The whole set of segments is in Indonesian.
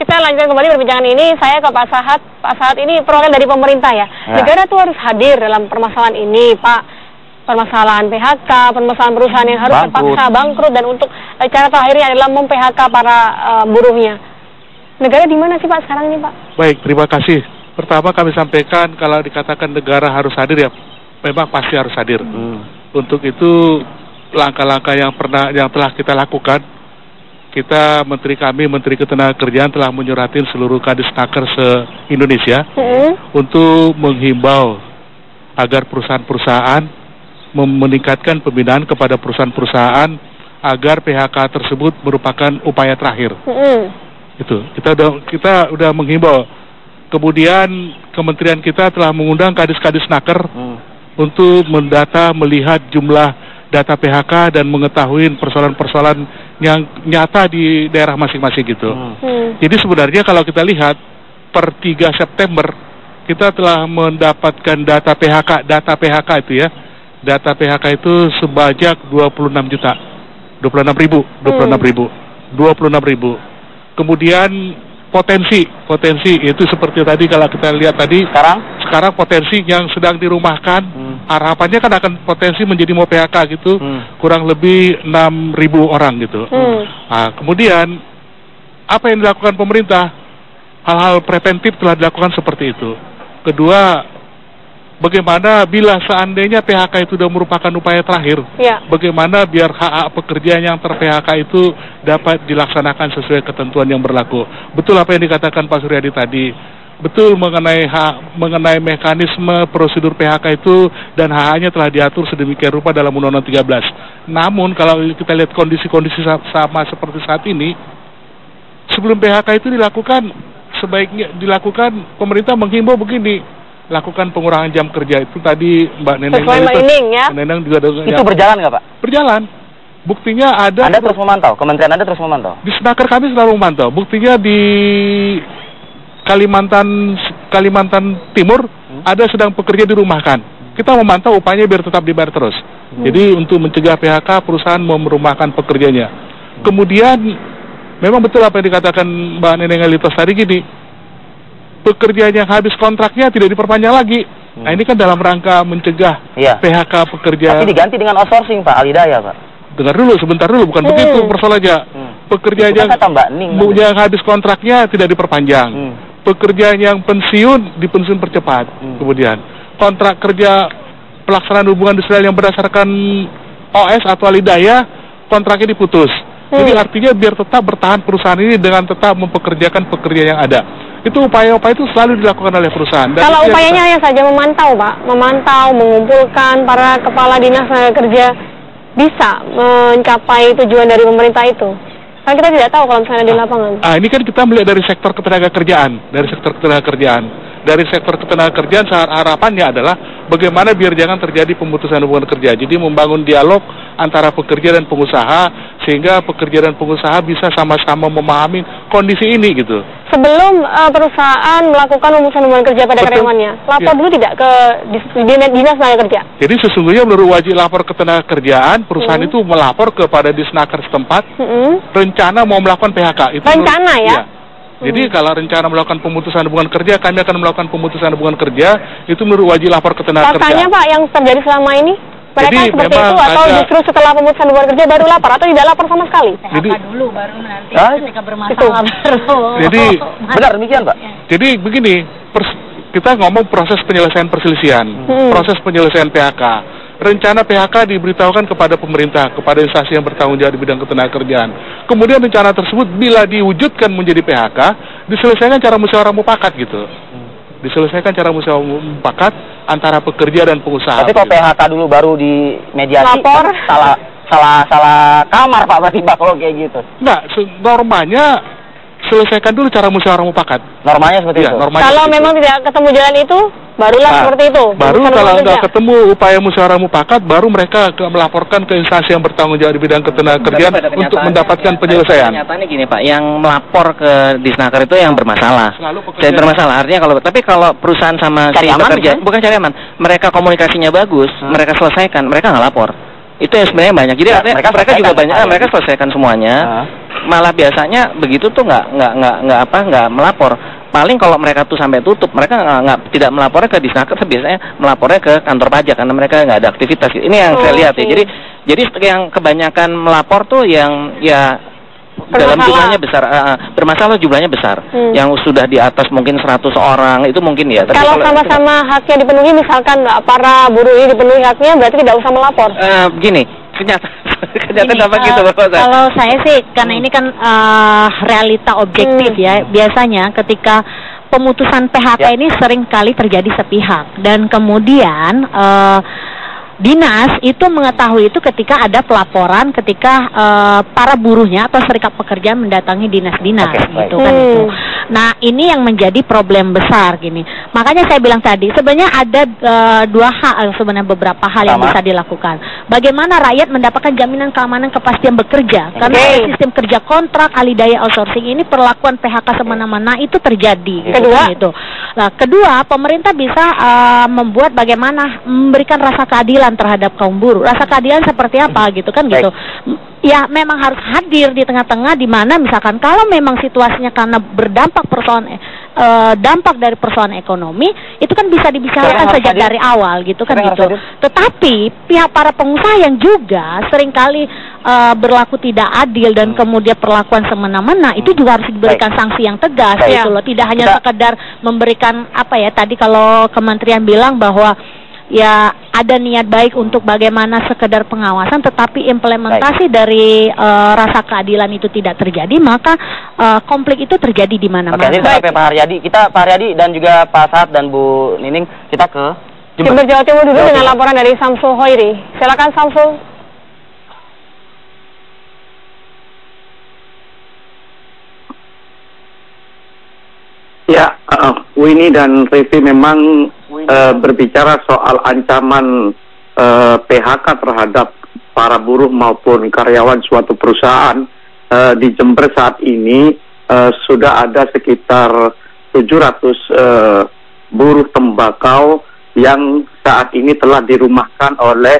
kita lanjutkan kembali perbincangan ini. Saya ke Pak Sahat. Pak Sahat ini perwakilan dari pemerintah ya. Negara tuh harus hadir dalam permasalahan ini, Pak. Permasalahan PHK, permasalahan perusahaan yang harus terpaksa bangkrut, dan untuk cara terakhirnya adalah mem-PHK para buruhnya. Negara di mana sih Pak sekarang ini, Pak? Baik, terima kasih. Pertama kami sampaikan kalau dikatakan negara harus hadir ya, memang pasti harus hadir. Untuk itu langkah-langkah yang telah kita lakukan, kita Menteri Ketenagakerjaan telah menyuratin seluruh Kadisnaker se-Indonesia untuk menghimbau agar perusahaan-perusahaan meningkatkan pembinaan kepada perusahaan-perusahaan agar PHK tersebut merupakan upaya terakhir. Itu kita udah menghimbau. Kemudian kementerian kita telah mengundang Kadis-Kadisnaker untuk melihat jumlah data PHK dan mengetahui persoalan-persoalan yang nyata di daerah masing-masing gitu. Jadi sebenarnya kalau kita lihat per 3 September kita telah mendapatkan data PHK itu ya. Data PHK itu sebanyak 26 ribu. Kemudian potensi itu seperti tadi kalau kita lihat tadi sekarang potensi yang sedang dirumahkan harapannya kan akan potensi menjadi mau PHK gitu, kurang lebih 6.000 orang gitu. Nah, kemudian apa yang dilakukan pemerintah? Hal-hal preventif telah dilakukan seperti itu. Kedua, bagaimana bila seandainya PHK itu sudah merupakan upaya terakhir, bagaimana biar hak pekerja yang ter-PHK itu dapat dilaksanakan sesuai ketentuan yang berlaku. Betul apa yang dikatakan Pak Suryadi tadi, betul mengenai mekanisme prosedur PHK itu dan hak-haknya telah diatur sedemikian rupa dalam Undang-Undang 13. Namun kalau kita lihat kondisi-kondisi sama seperti saat ini, sebelum PHK itu sebaiknya dilakukan, pemerintah menghimbau begini, lakukan pengurangan jam kerja itu tadi Mbak Neneng Neneng juga itu berjalan nggak Pak? Berjalan. Buktinya ada. Anda terus memantau, kementerian Anda terus memantau. Di Snaker kami selalu memantau. Buktinya di Kalimantan Timur ada sedang pekerja dirumahkan. Kita memantau upayanya biar tetap dibayar terus. Jadi untuk mencegah PHK perusahaan merumahkan pekerjanya. Kemudian memang betul apa yang dikatakan Mbak Neneng Elitos tadi gini. Pekerjaan yang habis kontraknya tidak diperpanjang lagi. Nah ini kan dalam rangka mencegah PHK pekerja. Tapi diganti dengan outsourcing Pak Alidaya Pak. Dengar dulu, sebentar dulu, bukan begitu persoalannya. Pekerjaan yang habis kontraknya tidak diperpanjang. Pekerjaan yang pensiun dipensiun percepat. Kemudian kontrak kerja pelaksanaan hubungan industrial yang berdasarkan OS atau Alidaya kontraknya diputus. Jadi artinya biar tetap bertahan perusahaan ini dengan tetap mempekerjakan pekerja yang ada. Itu upaya-upaya itu selalu dilakukan oleh perusahaan. Dan kalau upayanya hanya saja memantau Pak, mengumpulkan para kepala dinas tenaga kerja, bisa mencapai tujuan dari pemerintah itu. Kan kita tidak tahu kalau misalnya di lapangan. Ini kan kita melihat dari sektor ketenagakerjaan, dari sektor ketenagakerjaan harapannya adalah bagaimana biar jangan terjadi pemutusan hubungan kerja. Jadi membangun dialog antara pekerja dan pengusaha sehingga pekerja dan pengusaha bisa sama-sama memahami kondisi ini gitu. Sebelum perusahaan melakukan pemutusan hubungan kerja pada karyawannya, lapor dulu tidak ke dinas tenaga kerja. Jadi sesungguhnya menurut wajib lapor ketenagakerjaan, perusahaan itu melapor kepada disnaker setempat rencana mau melakukan PHK. Itu rencana ya? Jadi kalau rencana melakukan pemutusan hubungan kerja, kami akan melakukan pemutusan hubungan kerja, itu menurut wajib lapor ketenagakerjaan. Faktanya Pak yang terjadi selama ini? Mereka jadi, seperti itu atau justru setelah pemutusan hubungan kerja baru lapor atau tidak lapor sama sekali? Jadi dulu baru nanti ketika bermasalah baru. Jadi benar demikian Pak. Jadi begini, kita ngomong proses penyelesaian perselisihan, proses penyelesaian PHK. Rencana PHK diberitahukan kepada pemerintah, kepada instansi yang bertanggung jawab di bidang ketenagakerjaan. Kemudian rencana tersebut bila diwujudkan menjadi PHK, diselesaikan cara musyawarah mufakat gitu. Diselesaikan cara musyawarah mufakat antara pekerja dan pengusaha. Tapi kalau PHK dulu baru di mediasi, lapor salah kamar Pak berarti Pak kalau kayak gitu. Enggak, normanya selesaikan dulu cara musyawarah mufakat. Normanya seperti itu. Kalau memang tidak ketemu jalan itu, barulah seperti itu. Baru kalau nggak ketemu upaya musyawarah mufakat, baru mereka melaporkan ke instansi yang bertanggung jawab di bidang ketenagakerjaan untuk mendapatkan penyelesaian. Kenyataannya gini Pak, yang melapor ke disnaker itu yang bermasalah. Jadi bermasalah. Artinya kalau perusahaan sama si pekerja, bukan cari aman, mereka komunikasinya bagus, mereka selesaikan, mereka nggak lapor. Itu yang sebenarnya banyak. Jadi mereka juga banyak, mereka selesaikan semuanya. malah biasanya begitu tuh nggak melapor. Paling kalau mereka tuh sampai tutup, mereka tidak melapornya ke Disnaker, biasanya melapornya ke kantor pajak karena mereka nggak ada aktivitas. Ini yang saya lihat ya. Jadi yang kebanyakan melapor tuh yang ya dalam jumlahnya besar, bermasalah jumlahnya besar. Yang sudah di atas mungkin 100 orang itu mungkin ya. Tapi kalau sama-sama haknya dipenuhi, misalkan para buruh ini dipenuhi haknya, berarti tidak usah melapor. Begini, kenyataan apa gitu Bapak? Kalau saya sih, karena ini kan realita objektif ya. Biasanya ketika pemutusan PHK ini sering kali terjadi sepihak, dan kemudian dinas itu mengetahui itu ketika ada pelaporan, ketika para buruhnya atau serikat pekerja mendatangi dinas-dinas, gitu kan itu. Nah, ini yang menjadi problem besar gini. Makanya saya bilang tadi, sebenarnya ada dua hal, sebenarnya beberapa hal yang bisa dilakukan. Bagaimana rakyat mendapatkan jaminan keamanan kepastian bekerja? Karena sistem kerja kontrak, alih-daya outsourcing ini, perlakuan PHK semena-mena itu terjadi. Gitu. Nah, kedua, pemerintah bisa membuat bagaimana memberikan rasa keadilan terhadap kaum buruh. Rasa keadilan seperti apa gitu kan gitu. Ya memang harus hadir di tengah-tengah, di mana misalkan kalau memang situasinya karena berdampak dampak dari persoalan ekonomi, itu kan bisa dibicarakan sejak dari awal gitu kan gitu. Tetapi pihak para pengusaha yang juga seringkali berlaku tidak adil dan kemudian perlakuan semena-mena, itu juga harus diberikan sanksi yang tegas gitu loh. Tidak hanya sekedar memberikan apa ya, tadi kalau kementerian bilang bahwa ya ada niat baik untuk bagaimana sekedar pengawasan, tetapi implementasi dari rasa keadilan itu tidak terjadi, maka konflik itu terjadi di mana-mana. Oke, sampai Pak Haryadi. Kita Pak Haryadi dan juga Pak Sahat dan Bu Nining, kita ke Jember, Jawa Timur dulu dengan laporan dari Samsul Hoiri. Silakan Samsul. Ya, Winnie dan Revi memang berbicara soal ancaman PHK terhadap para buruh maupun karyawan suatu perusahaan. Di Jember saat ini sudah ada sekitar 700 buruh tembakau yang saat ini telah dirumahkan oleh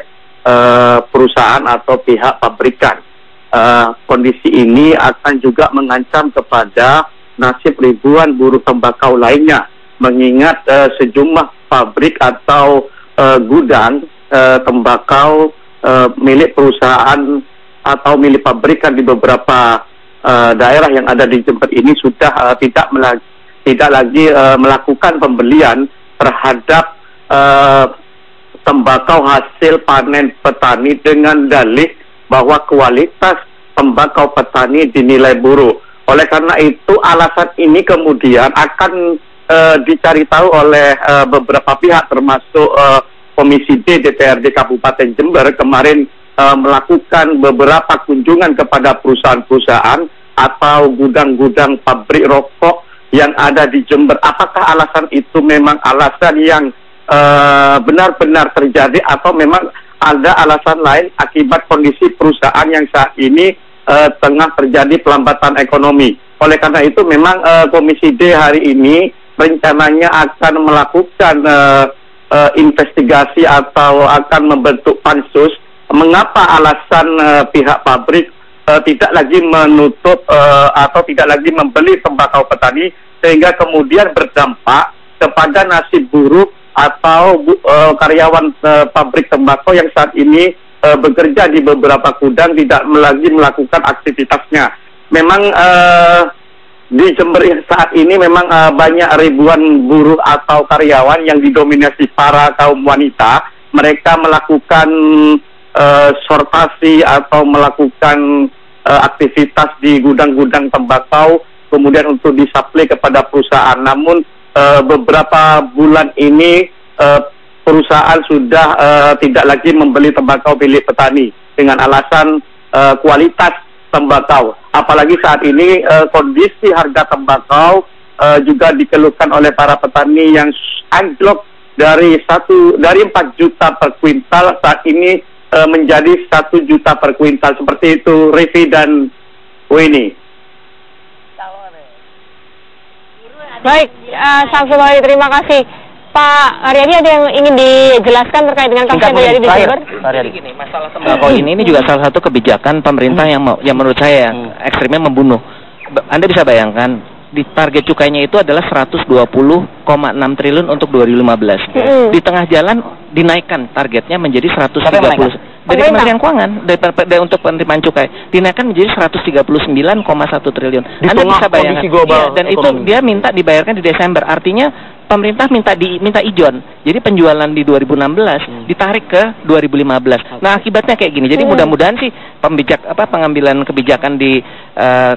perusahaan atau pihak pabrikan. Kondisi ini akan juga mengancam kepada nasib ribuan buruh tembakau lainnya, mengingat sejumlah pabrik atau gudang tembakau milik perusahaan atau milik pabrikan di beberapa daerah yang ada di Jember ini sudah tidak lagi melakukan pembelian terhadap tembakau hasil panen petani dengan dalih bahwa kualitas tembakau petani dinilai buruk. Oleh karena itu, alasan ini kemudian akan dicari tahu oleh beberapa pihak, termasuk Komisi D DPRD Kabupaten Jember kemarin melakukan beberapa kunjungan kepada perusahaan-perusahaan atau gudang-gudang pabrik rokok yang ada di Jember. Apakah alasan itu memang alasan yang benar-benar terjadi, atau memang ada alasan lain akibat kondisi perusahaan yang saat ini tengah terjadi pelambatan ekonomi. Oleh karena itu memang Komisi D hari ini rencananya akan melakukan investigasi atau akan membentuk pansus. Mengapa alasan pihak pabrik tidak lagi menutup atau tidak lagi membeli tembakau petani, sehingga kemudian berdampak kepada nasib buruh atau karyawan pabrik tembakau yang saat ini bekerja di beberapa gudang tidak lagi melakukan aktivitasnya. Memang di Jember saat ini memang banyak ribuan buruh atau karyawan yang didominasi para kaum wanita. Mereka melakukan sortasi atau melakukan aktivitas di gudang-gudang tembakau, kemudian untuk disuplai kepada perusahaan. Namun beberapa bulan ini perusahaan sudah tidak lagi membeli tembakau milik petani dengan alasan kualitas tembakau. Apalagi saat ini kondisi harga tembakau juga dikeluhkan oleh para petani yang anjlok dari 4 juta per kuintal saat ini menjadi 1 juta per kuintal. Seperti itu, Revi dan Winnie. Baik, Samsul, terima kasih. Pak Aryadi ada yang ingin dijelaskan terkait dengan kasus yang terjadi di Jember? Aryadi. Gini, masalah tembakau ini juga salah satu kebijakan pemerintah yang menurut saya ekstrimnya membunuh. Anda bisa bayangkan di target cukainya itu adalah 120,6 triliun untuk 2015. Di tengah jalan dinaikkan targetnya menjadi 130 dari Kementerian Keuangan untuk penerimaan cukai dinaikkan menjadi 139,1 triliun. Anda bisa bayangkan dan itu dia minta dibayarkan di Desember. Artinya pemerintah minta ijon. Jadi penjualan di 2016 ditarik ke 2015. Nah, akibatnya kayak gini. Jadi mudah-mudahan sih pengambilan kebijakan di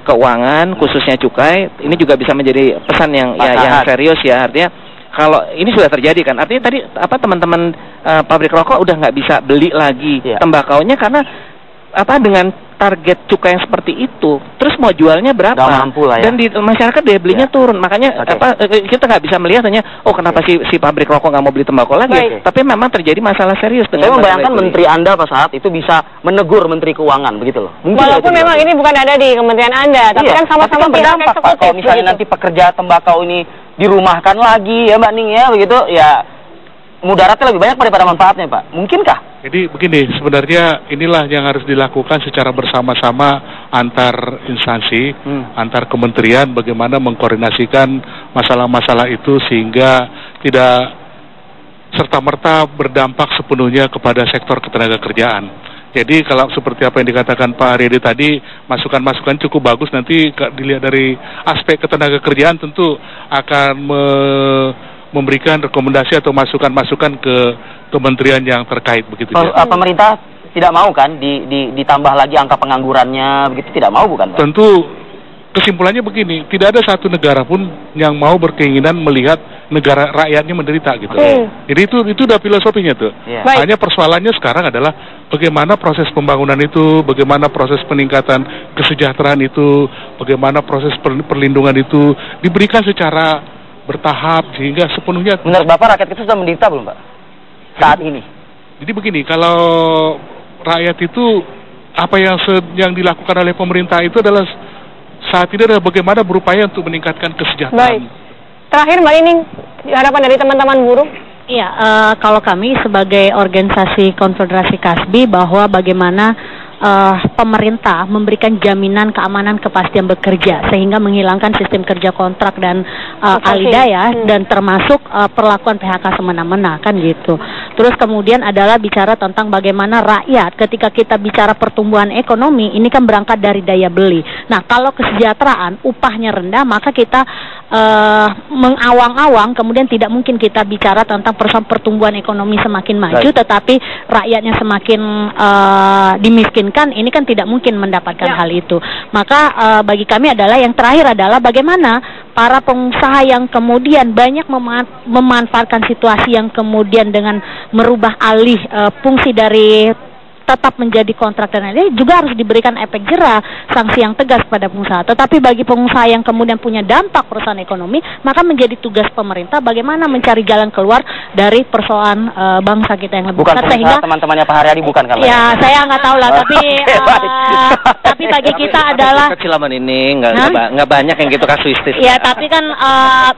keuangan khususnya cukai ini juga bisa menjadi pesan yang serius ya. Artinya kalau ini sudah terjadi kan, artinya tadi teman-teman pabrik rokok udah nggak bisa beli lagi tembakaunya karena dengan target cukai yang seperti itu, terus mau jualnya berapa? Mampu lah ya. Dan di masyarakat daya belinya turun, makanya kita nggak bisa melihat hanya kenapa si pabrik rokok nggak mau beli tembakau lagi? Tapi memang terjadi masalah serius dengan. Saya membayangkan menteri Anda Pak saat itu bisa menegur Menteri Keuangan begitu loh. Walaupun memang ini bukan ada di kementerian Anda, tapi kan sama-sama berdampak Pak. Kalau misalnya nanti pekerja tembakau ini dirumahkan lagi ya Mbak Ning ya begitu ya, mudaratnya lebih banyak daripada manfaatnya Pak. Mungkinkah? Jadi begini, sebenarnya inilah yang harus dilakukan secara bersama-sama antar instansi, antar kementerian, bagaimana mengkoordinasikan masalah-masalah itu sehingga tidak serta-merta berdampak sepenuhnya kepada sektor ketenagakerjaan. Jadi kalau seperti apa yang dikatakan Pak Aryadi tadi, masukan-masukan cukup bagus, nanti dilihat dari aspek ketenagakerjaan tentu akan memberikan rekomendasi atau masukan-masukan ke kementerian yang terkait begitu. Pemerintah tidak mau kan ditambah lagi angka penganggurannya begitu, tidak mau bukan Pak? Tentu kesimpulannya begini, tidak ada satu negara pun yang mau berkeinginan melihat negara rakyatnya menderita gitu. Jadi itu udah filosofinya tuh. Hanya persoalannya sekarang adalah bagaimana proses pembangunan itu, bagaimana proses peningkatan kesejahteraan itu, bagaimana proses perlindungan itu diberikan secara bertahap sehingga sepenuhnya. Menurut Bapak rakyat kita sudah menderita belum Pak saat ini? Jadi begini, kalau rakyat itu apa yang dilakukan oleh pemerintah itu adalah saat ini adalah bagaimana berupaya untuk meningkatkan kesejahteraan. Baik. Terakhir Mbak Nining, harapan dari teman-teman buruh? Iya, kalau kami sebagai organisasi Konfederasi Kasbi bahwa bagaimana pemerintah memberikan jaminan keamanan kepastian bekerja sehingga menghilangkan sistem kerja kontrak dan alidaya dan termasuk perlakuan PHK semena-mena kan gitu. Terus kemudian adalah bicara tentang bagaimana rakyat ketika kita bicara pertumbuhan ekonomi ini kan berangkat dari daya beli. Nah, kalau kesejahteraan upahnya rendah maka kita mengawang-awang kemudian tidak mungkin kita bicara tentang pertumbuhan ekonomi semakin maju tetapi rakyatnya semakin dimiskinkan. Ini kan tidak mungkin mendapatkan hal itu. Maka bagi kami adalah yang terakhir adalah bagaimana para pengusaha yang kemudian banyak memanfaatkan situasi yang kemudian dengan merubah alih fungsi dari tetap menjadi kontrak dan lain-lain juga harus diberikan efek jera, sanksi yang tegas pada pengusaha. Tetapi bagi pengusaha yang kemudian punya dampak perusahaan ekonomi, maka menjadi tugas pemerintah bagaimana mencari jalan keluar dari persoalan bangsa kita yang lebih besar. Sehingga teman-temannya Pak Haryadi bukan kan? Ya, saya nggak tahu lah, tapi bagi kita adalah kecilaman ini nggak banyak yang gitu kasuistis. Ya, tapi kan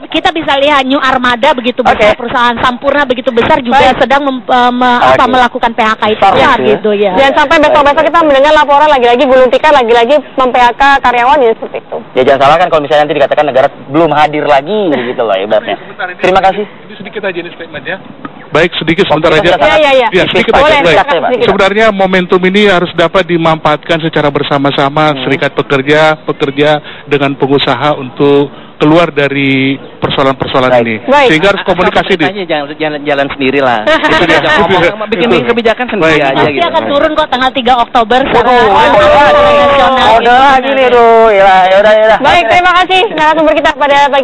kita bisa lihat New Armada begitu besar, perusahaan Sampurna begitu besar juga sedang melakukan PHK itu gitu ya. Jangan sampai besok-besok kita mendengar laporan lagi-lagi gulung tikar, lagi-lagi mem-PHK karyawan ya seperti itu. Ya jangan salah kan kalau misalnya nanti dikatakan negara belum hadir lagi gitu loh ibaratnya. Terima kasih. Ini sedikit aja ini statementnya. Baik, sedikit sebentar aja. Iya. Sedikit aja. Sebenarnya momentum ini harus dapat dimanfaatkan secara bersama-sama serikat pekerja dengan pengusaha untuk keluar dari persoalan-persoalan ini. Sehingga harus komunikasi jangan jalan sendiri lah. Bikin kebijakan sendiri aja gitu. Pasti akan turun kok tanggal 3 Oktober nasional. Udah gini tuh. Ya udah. Baik, terima kasih narasumber kita pada pagi